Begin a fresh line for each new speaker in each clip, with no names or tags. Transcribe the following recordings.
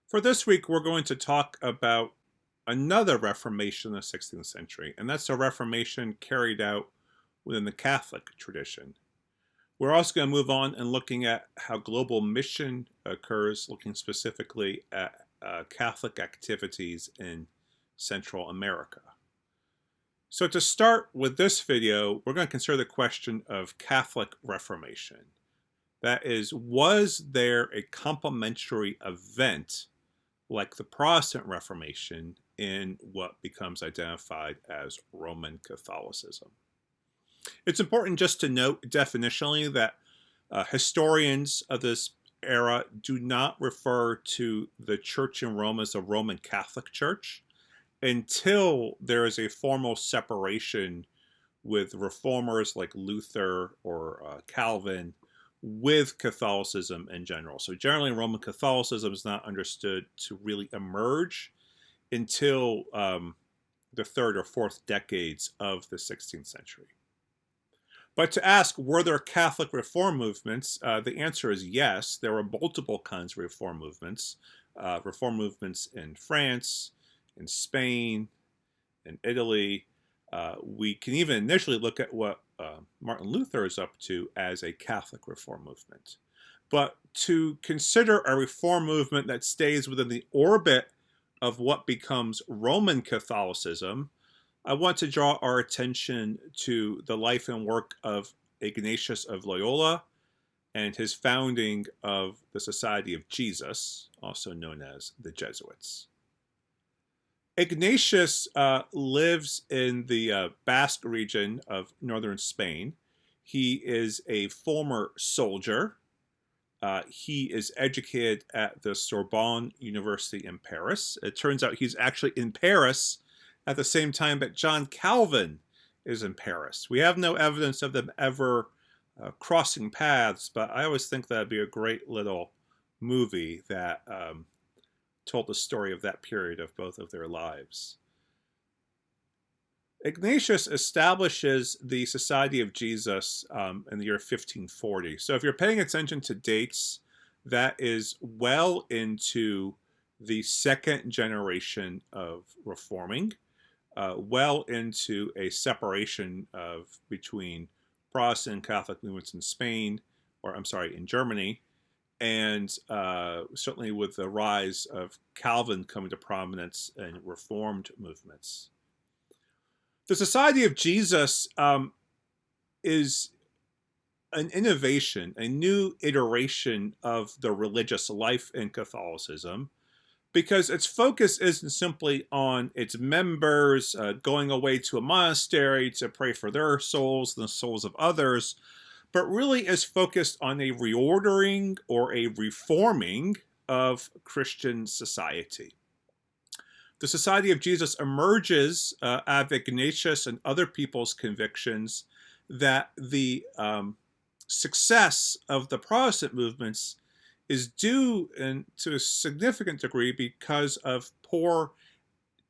For this week, we're going to talk about another Reformation in the 16th century, and that's a Reformation carried out within the Catholic tradition. We're also going to move on and looking at how global mission occurs, looking specifically at Catholic activities in Central America. So to start with this video, we're going to consider the question of Catholic Reformation. That is, was there a complementary event like the Protestant Reformation in what becomes identified as Roman Catholicism? It's important just to note definitionally that historians of this era do not refer to the church in Rome as the Roman Catholic Church until there is a formal separation with reformers like Luther or Calvin with Catholicism in general. So generally, Roman Catholicism is not understood to really emerge until the third or fourth decades of the 16th century. But to ask, were there Catholic reform movements? The answer is yes. There were multiple kinds of reform movements in France, in Spain, in Italy. We can even initially look at what Martin Luther is up to as a Catholic reform movement. But to consider a reform movement that stays within the orbit of what becomes Roman Catholicism, I want to draw our attention to the life and work of Ignatius of Loyola and his founding of the Society of Jesus, also known as the Jesuits. Ignatius lives in the Basque region of northern Spain. He is a former soldier. He is educated at the Sorbonne University in Paris. It turns out he's actually in Paris at the same time that John Calvin is in Paris. We have no evidence of them ever crossing paths, but I always think that'd be a great little movie that told the story of that period of both of their lives. Ignatius establishes the Society of Jesus in the year 1540. So if you're paying attention to dates, that is well into the second generation of reforming, well into a separation between Protestant and Catholic movements in Spain, or I'm sorry, in Germany, and certainly with the rise of Calvin coming to prominence in Reformed movements. The Society of Jesus is an innovation, a new iteration of the religious life in Catholicism, because its focus isn't simply on its members going away to a monastery to pray for their souls and the souls of others, but really is focused on a reordering or a reforming of Christian society. The Society of Jesus emerges out of Ignatius and other people's convictions that the success of the Protestant movements is due to a significant degree because of poor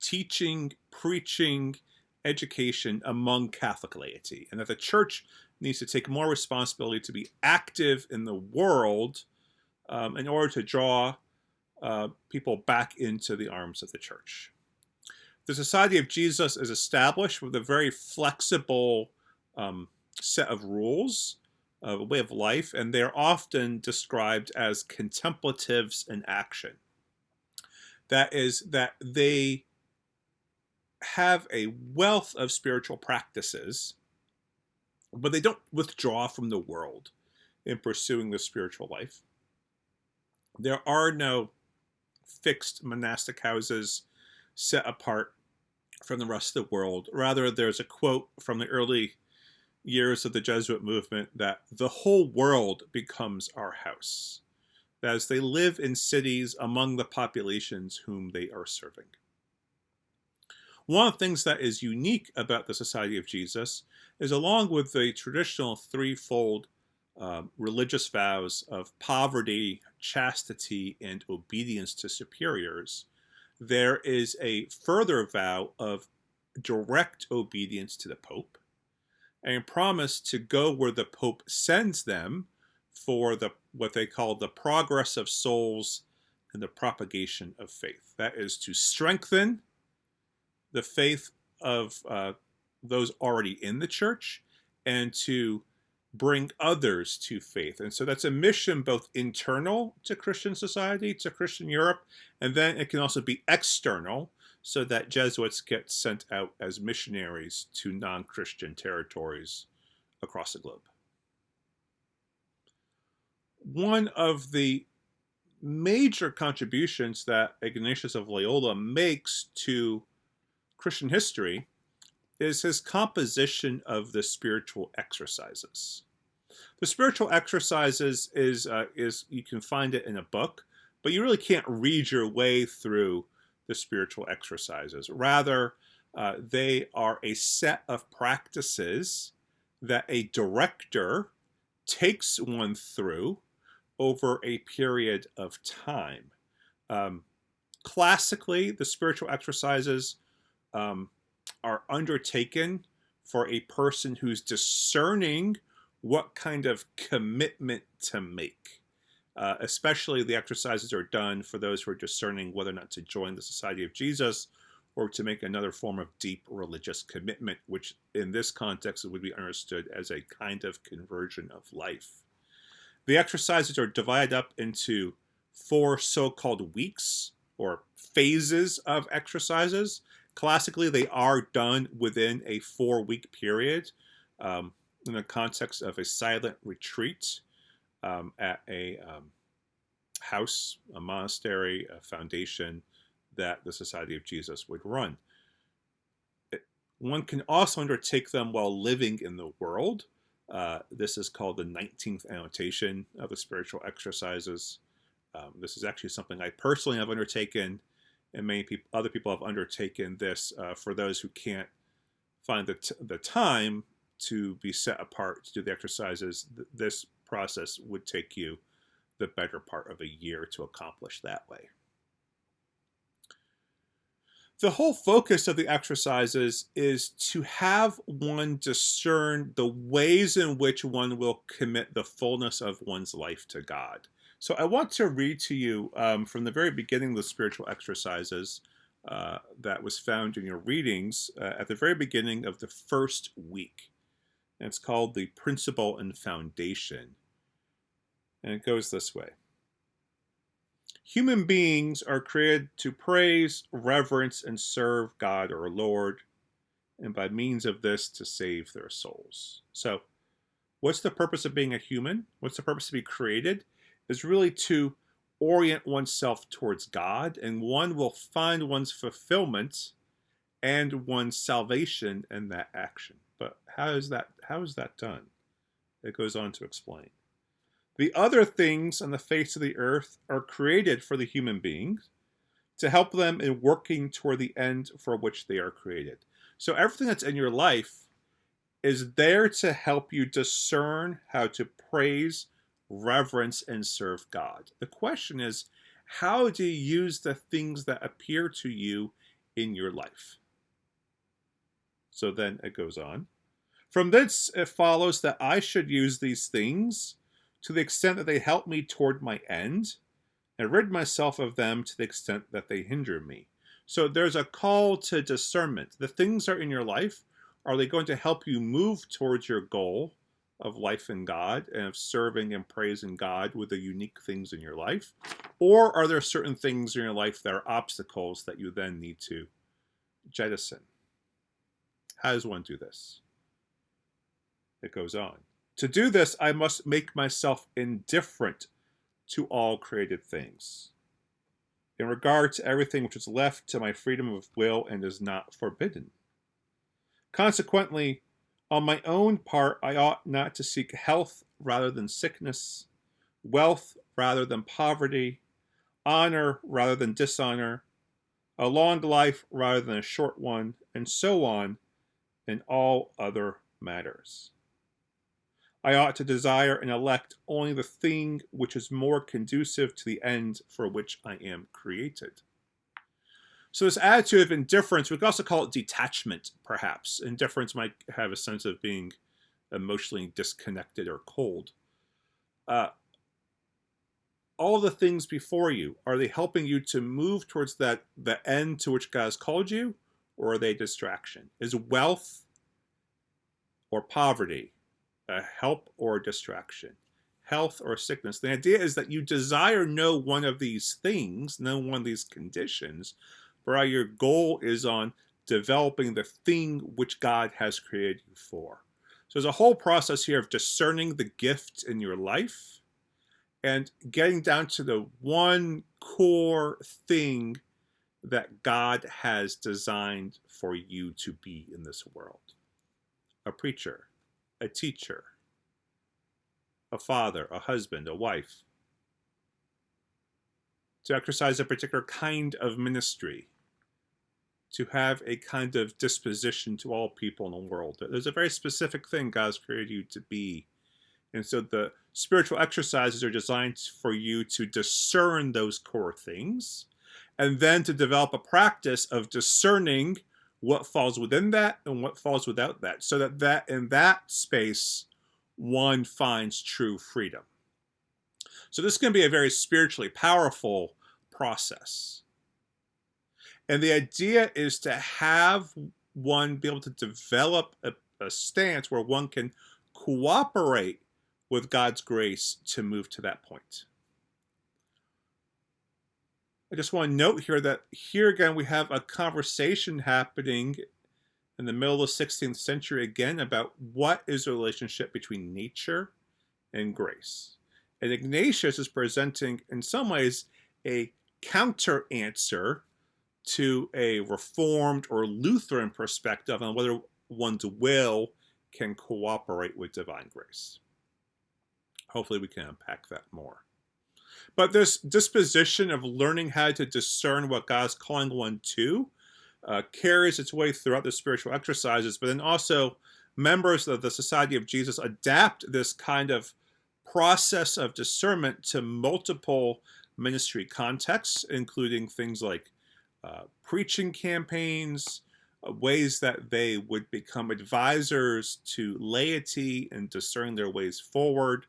teaching, preaching, education among Catholic laity, and that the church needs to take more responsibility to be active in the world in order to draw people back into the arms of the church. The Society of Jesus is established with a very flexible set of rules, a way of life, and they're often described as contemplatives in action. That is, that they have a wealth of spiritual practices, but they don't withdraw from the world in pursuing the spiritual life. There are no fixed monastic houses set apart from the rest of the world. Rather, there's a quote from the early years of the Jesuit movement that the whole world becomes our house, as they live in cities among the populations whom they are serving. One of the things that is unique about the Society of Jesus is, along with the traditional threefold religious vows of poverty, chastity, and obedience to superiors, there is a further vow of direct obedience to the Pope, and a promise to go where the Pope sends them for what they call the progress of souls and the propagation of faith. That is to strengthen the faith of those already in the church and to bring others to faith. And so that's a mission both internal to Christian society, to Christian Europe, and then it can also be external, so that Jesuits get sent out as missionaries to non-Christian territories across the globe. One of the major contributions that Ignatius of Loyola makes to Christian history is his composition of the spiritual exercises. The spiritual exercises is you can find it in a book, but you really can't read your way through the spiritual exercises. Rather, they are a set of practices that a director takes one through over a period of time. Classically, the spiritual exercises are undertaken for a person who's discerning what kind of commitment to make. Especially the exercises are done for those who are discerning whether or not to join the Society of Jesus or to make another form of deep religious commitment, which in this context would be understood as a kind of conversion of life. The exercises are divided up into 4 so-called weeks or phases of exercises. Classically, they are done within a 4-week period in the context of a silent retreat at a house, a monastery, a foundation that the Society of Jesus would run. One can also undertake them while living in the world. This is called the 19th annotation of the spiritual exercises. This is actually something I personally have undertaken, and many other people have undertaken this for those who can't find the time to be set apart to do the exercises. This process would take you the better part of a year to accomplish that way. The whole focus of the exercises is to have one discern the ways in which one will commit the fullness of one's life to God. So I want to read to you from the very beginning of the spiritual exercises that was found in your readings at the very beginning of the first week. And it's called the Principle and Foundation. And it goes this way. Human beings are created to praise, reverence, and serve God our Lord, and by means of this to save their souls. So, what's the purpose of being a human? What's the purpose to be created? Is really to orient oneself towards God, and one will find one's fulfillment and one's salvation in that action. But how is that done? It goes on to explain. The other things on the face of the earth are created for the human beings to help them in working toward the end for which they are created. So everything that's in your life is there to help you discern how to praise, reverence, and serve God. The question is, how do you use the things that appear to you in your life? So then it goes on. From this, it follows that I should use these things to the extent that they help me toward my end, and rid myself of them to the extent that they hinder me. So there's a call to discernment. The things that are in your life, are they going to help you move towards your goal of life in God and of serving and praising God with the unique things in your life? Or are there certain things in your life that are obstacles that you then need to jettison? How does one do this? It goes on. To do this, I must make myself indifferent to all created things, in regard to everything which is left to my freedom of will and is not forbidden. Consequently, on my own part, I ought not to seek health rather than sickness, wealth rather than poverty, honor rather than dishonor, a long life rather than a short one, and so on in all other matters. I ought to desire and elect only the thing which is more conducive to the end for which I am created. So this attitude of indifference, we could also call it detachment, perhaps. Indifference might have a sense of being emotionally disconnected or cold. all the things before you, are they helping you to move towards the end to which God has called you, or are they a distraction? Is wealth or poverty a help or a distraction? Health or sickness? The idea is that you desire no one of these things, no one of these conditions, but your goal is on developing the thing which God has created you for. So there's a whole process here of discerning the gift in your life and getting down to the one core thing that God has designed for you to be in this world. A preacher, a teacher, a father, a husband, a wife. To exercise a particular kind of ministry. To have a kind of disposition to all people in the world. There's a very specific thing God's created you to be. And so the spiritual exercises are designed for you to discern those core things, and then to develop a practice of discerning what falls within that and what falls without that, so that in that space, one finds true freedom. So this is going to be a very spiritually powerful process. And the idea is to have one be able to develop a stance where one can cooperate with God's grace to move to that point. I just want to note here that here again we have a conversation happening in the middle of the 16th century again about what is the relationship between nature and grace. And Ignatius is presenting in some ways a counter answer to a Reformed or Lutheran perspective on whether one's will can cooperate with divine grace. Hopefully we can unpack that more. But this disposition of learning how to discern what God's calling one to carries its way throughout the spiritual exercises, but then also members of the Society of Jesus adapt this kind of process of discernment to multiple ministry contexts, including things like preaching campaigns, ways that they would become advisors to laity and discern their ways forward.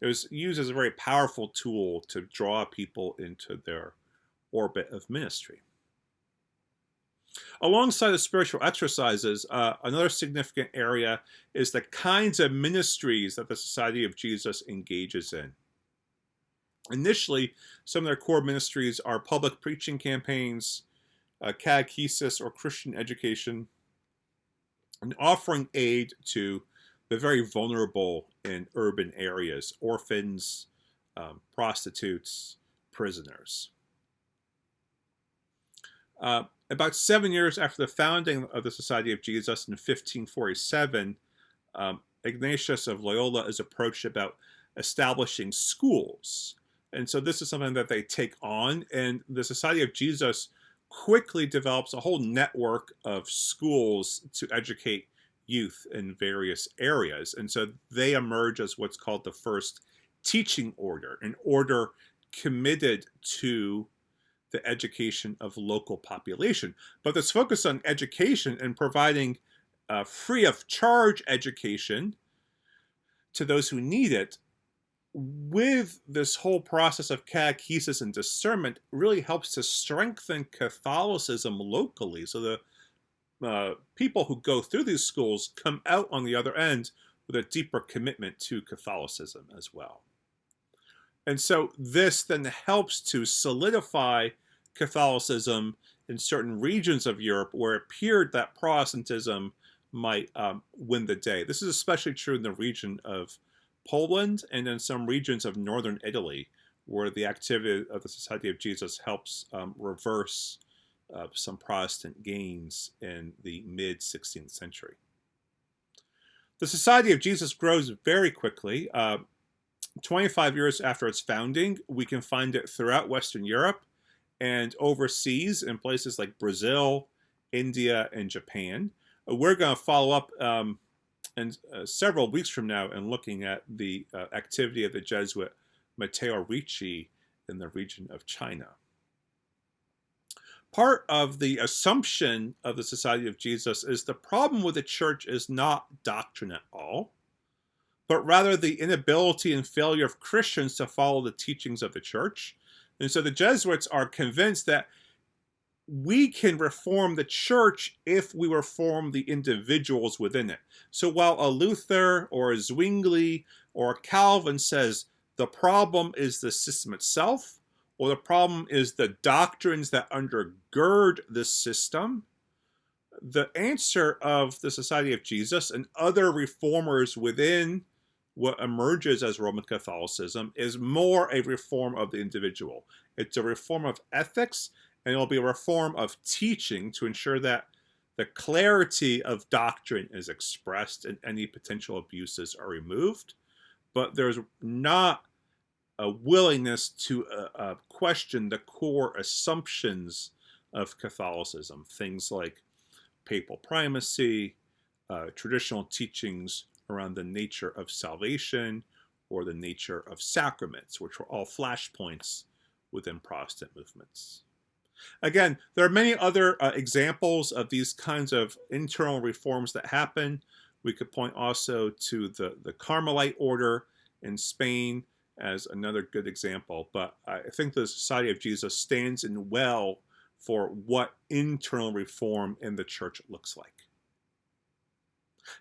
It was used as a very powerful tool to draw people into their orbit of ministry. Alongside the spiritual exercises, another significant area is the kinds of ministries that the Society of Jesus engages in. Initially, some of their core ministries are public preaching campaigns, catechesis or Christian education, and offering aid to the very vulnerable in urban areas, orphans, prostitutes, prisoners. About 7 years after the founding of the Society of Jesus in 1547, Ignatius of Loyola is approached about establishing schools. And so this is something that they take on, and the Society of Jesus quickly develops a whole network of schools to educate youth in various areas. And so they emerge as what's called the first teaching order, an order committed to the education of local population. But this focus on education and providing free of charge education to those who need it, with this whole process of catechesis and discernment, really helps to strengthen Catholicism locally. So the people who go through these schools come out on the other end with a deeper commitment to Catholicism as well. And so this then helps to solidify Catholicism in certain regions of Europe where it appeared that Protestantism might win the day. This is especially true in the region of Poland and in some regions of northern Italy, where the activity of the Society of Jesus helps reverse some Protestant gains in the mid-16th century. The Society of Jesus grows very quickly. 25 years after its founding, we can find it throughout Western Europe and overseas in places like Brazil, India, and Japan. We're going to follow up several weeks from now and looking at the activity of the Jesuit Matteo Ricci in the region of China. Part of the assumption of the Society of Jesus is the problem with the church is not doctrine at all, but rather the inability and failure of Christians to follow the teachings of the church. And so the Jesuits are convinced that we can reform the church if we reform the individuals within it. So while a Luther or a Zwingli or a Calvin says the problem is the system itself, or the problem is the doctrines that undergird this system, the answer of the Society of Jesus and other reformers within what emerges as Roman Catholicism is more a reform of the individual. It's a reform of ethics, and it'll be a reform of teaching to ensure that the clarity of doctrine is expressed and any potential abuses are removed. But there's not a willingness to question the core assumptions of Catholicism, things like papal primacy, traditional teachings around the nature of salvation, or the nature of sacraments, which were all flashpoints within Protestant movements. Again, there are many other examples of these kinds of internal reforms that happen. We could point also to the Carmelite order in Spain as another good example, but I think the Society of Jesus stands in well for what internal reform in the church looks like.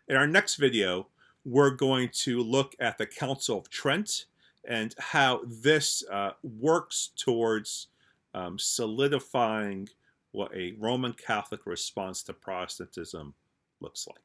In our next video, we're going to look at the Council of Trent and how this works towards solidifying what a Roman Catholic response to Protestantism looks like.